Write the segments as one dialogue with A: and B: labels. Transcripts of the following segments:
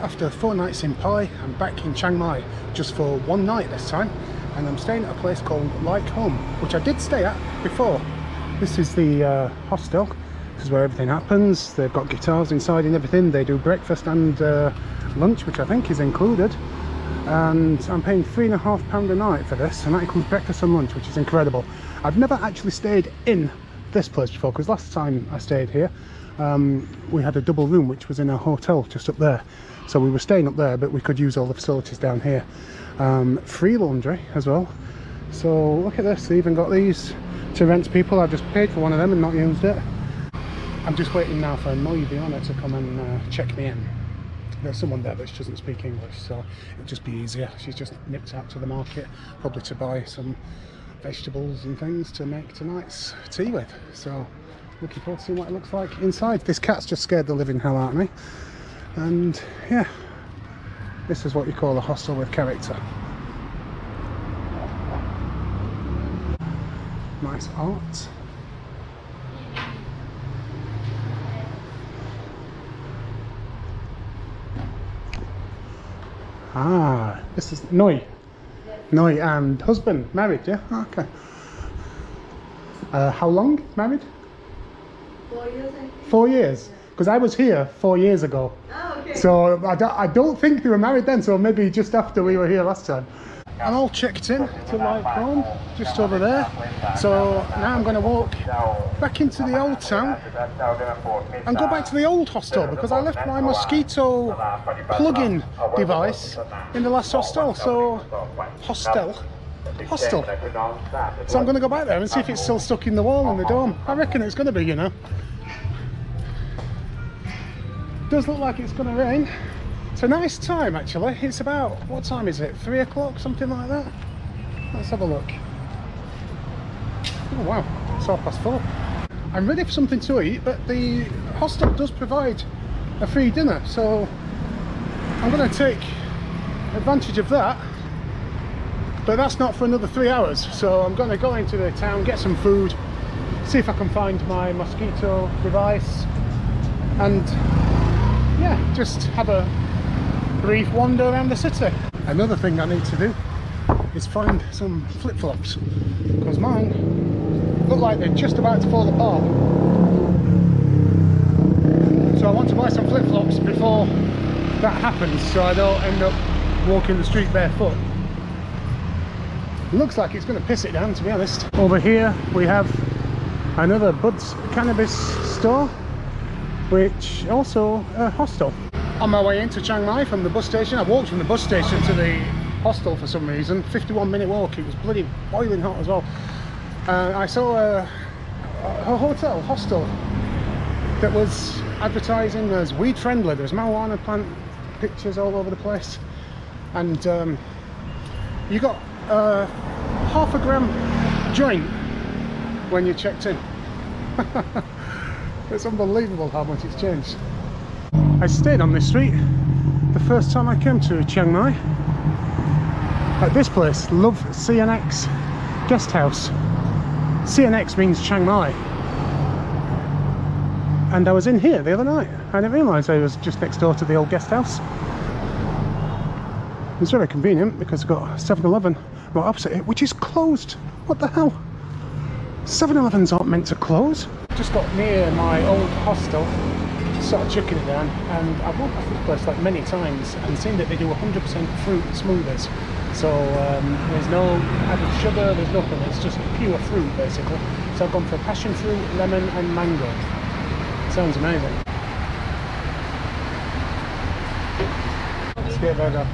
A: after 4 nights in Pai, I'm back in Chiang Mai just for 1 night this time, and I'm staying at a place called Like Home, which I did stay at before. This is the hostel. This is where everything happens. They've got guitars inside and everything. They do breakfast and lunch, which I think is included, and I'm paying £3.50 a night for this, and that includes breakfast and lunch, which is incredible. I've never actually stayed in this place before, because last time I stayed here we had a double room which was in a hotel just up there, so we were staying up there, but we could use all the facilities down here. Free laundry as well, so look at this, they even got these to rent to people. I just paid for one of them and not used it. I'm just waiting now for Noi, the owner, to come and check me in. There's someone there that doesn't speak English, so it'll just be easier. She's just nipped out to the market, probably to buy some vegetables and things to make tonight's tea with. So looking forward to seeing what it looks like inside. This cat's just scared the living hell out of me. And yeah, this is what you call a hostel with character. Nice art. Ah, this is Noi. Noi and husband, married, yeah? Okay. How long married?
B: 4 years, I think.
A: 4 years? Because I was here 4 years ago.
B: Oh, okay.
A: So I don't think they were married then, so maybe just after we were here last time. I'm all checked in to Like Home, just over there. So now I'm going to walk back into the old town and go back to the old hostel, because I left my mosquito plug-in device in the last hostel. So hostel. So I'm going to go back there and see if it's still stuck in the wall in the dome. I reckon it's going to be, you know. Does look like it's going to rain. It's a nice time actually. It's about, what time is it? 3 o'clock, something like that. Let's have a look. Oh wow, it's 4:30. I'm ready for something to eat, but the hostel does provide a free dinner, so I'm going to take advantage of that. But that's not for another 3 hours, so I'm going to go into the town, get some food, see if I can find my mosquito device, and yeah, just have a brief wander around the city. Another thing I need to do is find some flip-flops, because mine look like they're just about to fall apart. So I want to buy some flip-flops before that happens, so I don't end up walking the street barefoot. It looks like it's going to piss it down, to be honest. Over here we have another Bud's cannabis store, which also a hostel. On my way into Chiang Mai from the bus station, I walked from the bus station to the hostel for some reason. 51-minute walk. It was bloody boiling hot as well. I saw a hostel that was advertising as weed friendly. There's marijuana plant pictures all over the place, and you got a half a gram joint when you checked in. It's unbelievable how much it's changed. I stayed on this street the first time I came to Chiang Mai, at this place, Love CNX Guest House. CNX means Chiang Mai, and I was in here the other night. I didn't realise I was just next door to the old guest house. It's very convenient because I've got 7-Eleven right opposite it, which is closed. What the hell? 7-Elevens aren't meant to close. Just got near my old hostel, started chucking it down, and I've walked past this place like many times and seen that they do 100% fruit smoothies. So there's no added sugar, there's nothing, it's just pure fruit basically. So I've gone for passion fruit, lemon and mango. Sounds amazing. Let's get a burger.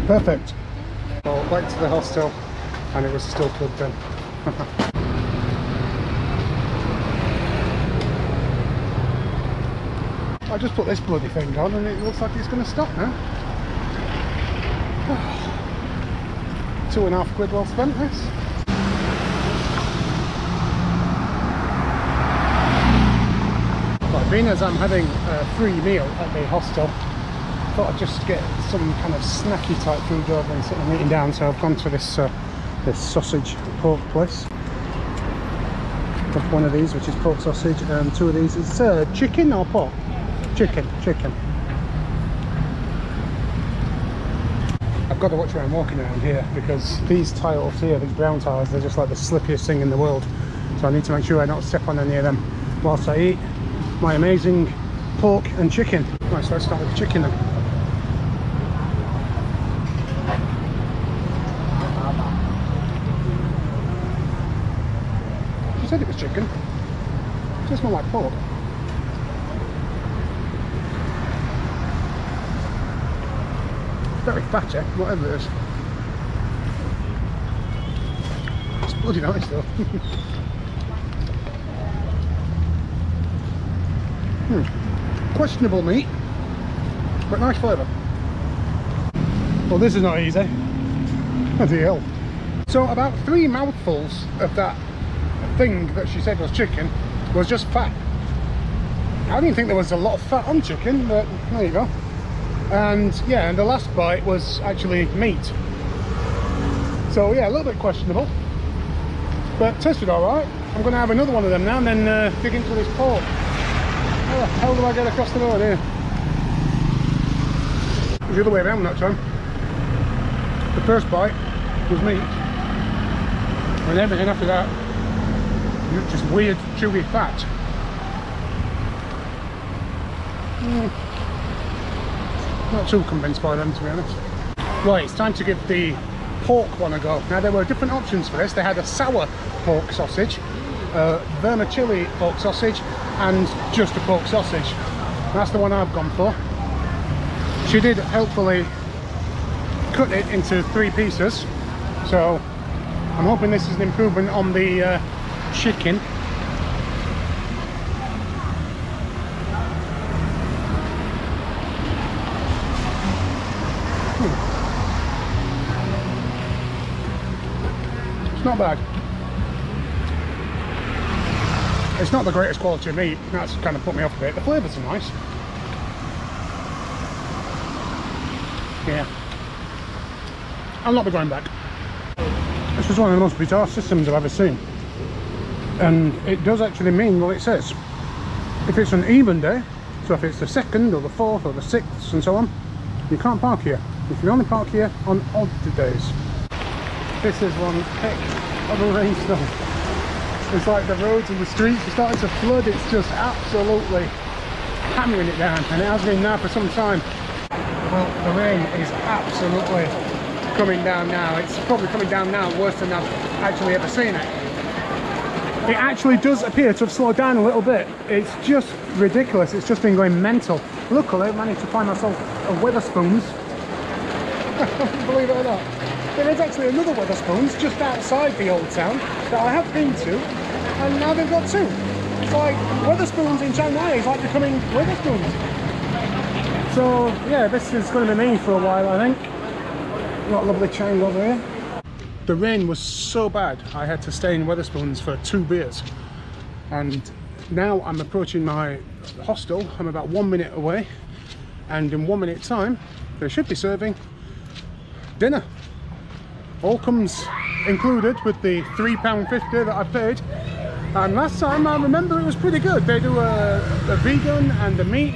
A: Perfect. Well, went to the hostel and it was still plugged in. I just put this bloody thing on and it looks like it's going to stop now. £2.50 well spent, this. Right, being as I'm having a free meal at the hostel, I thought I'd just get some kind of snacky type food rather than sitting and eating down, so I've gone to this this sausage pork place. Got one of these, which is pork sausage, and two of these. It's chicken or pork? Chicken. I've got to watch where I'm walking around here, because these tiles here, these brown tiles, they're just like the slippiest thing in the world. So I need to make sure I don't step on any of them whilst I eat my amazing pork and chicken. Right, so let's start with the chicken then. She said it was chicken. It just smells like pork. Very fatty, whatever it is. It's bloody nice though. Questionable meat, but nice flavour. Well, this is not easy. Bloody hell. So about 3 mouthfuls of that thing that she said was chicken was just fat. I didn't think there was a lot of fat on chicken, but there you go. And yeah, and the last bite was actually meat. So yeah, a little bit questionable, but tasted alright. I'm going to have another one of them now and then dig into this pork. How the hell do I get across the road here? It was the other way around that time. The first bite was meat, and everything after that was just weird chewy fat. Not too convinced by them, to be honest. Right, it's time to give the pork one a go. Now there were different options for this. They had a sour pork sausage, vermicelli pork sausage, and just a pork sausage. That's the one I've gone for. She did helpfully cut it into 3 pieces, so I'm hoping this is an improvement on the chicken. It's not bad. It's not the greatest quality of meat. That's kind of put me off a bit. The flavours are nice. Yeah. I'll not be going back. This is one of the most bizarre systems I've ever seen. And it does actually mean what it says. If it's an even day, so if it's the 2nd or the 4th or the 6th and so on, you can't park here. You can only park here on odd days. This is one heck of a rainstorm. It's like the roads and the streets are starting to flood. It's just absolutely hammering it down, and it has been now for some time. Well, the rain is absolutely coming down now. It's probably coming down now worse than I've actually ever seen it. It actually does appear to have slowed down a little bit. It's just ridiculous. It's just been going mental. Luckily, I managed to find myself a Wetherspoons. Believe it or not. There is actually another Wetherspoons just outside the old town that I have been to, and now they've got 2. It's like Wetherspoons in Chiang Mai is like becoming Wetherspoons. So yeah, this is going to be me for a while, I think. Got lovely Chiang over here. The rain was so bad I had to stay in Wetherspoons for 2 beers, and now I'm approaching my hostel. I'm about 1 minute away, and in 1 minute time they should be serving dinner. All comes included with the £3.50 that I paid, and last time I remember it was pretty good. They do a vegan and a meat,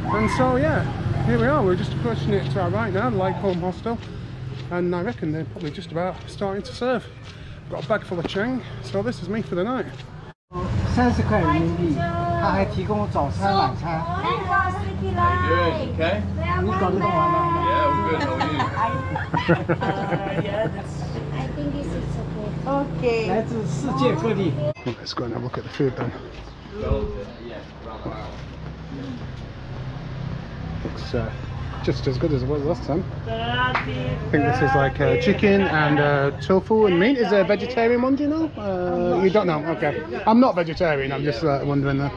A: and so yeah, here we are. We're just approaching it to our right now, Like Home Hostel, and I reckon they're probably just about starting to serve. Got a bag full of Chiang, so this is me for the night.
C: 30块人民币，他还提供早餐、晚餐。
D: Good, okay?
C: 你搞得懂吗？
D: Yeah, we're good. How are you?
B: I think this is okay.
C: 来自世界各地。
A: Well, let's go and have a look at the food then. Looks just as good as it was last time. I think this is like chicken and tofu and meat. Is there a vegetarian one, do you know? You don't know? Okay. I'm not vegetarian, I'm just wondering there.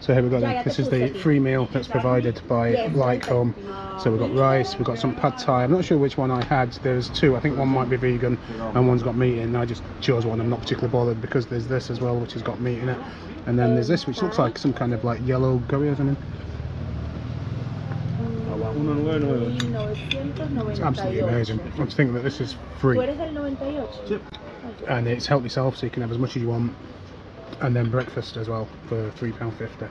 A: So here we go then. This is the free meal that's provided by Like Home. So we've got rice, we've got some pad thai. I'm not sure which one I had. There's 2. I think one might be vegan and one's got meat in. I just chose one. I'm not particularly bothered because there's this as well, which has got meat in it. And then there's this, which looks like some kind of like yellow curry or something. It's absolutely amazing. I'm just thinking that this is free. and it's help yourself, so you can have as much as you want, and then breakfast as well for £3.50.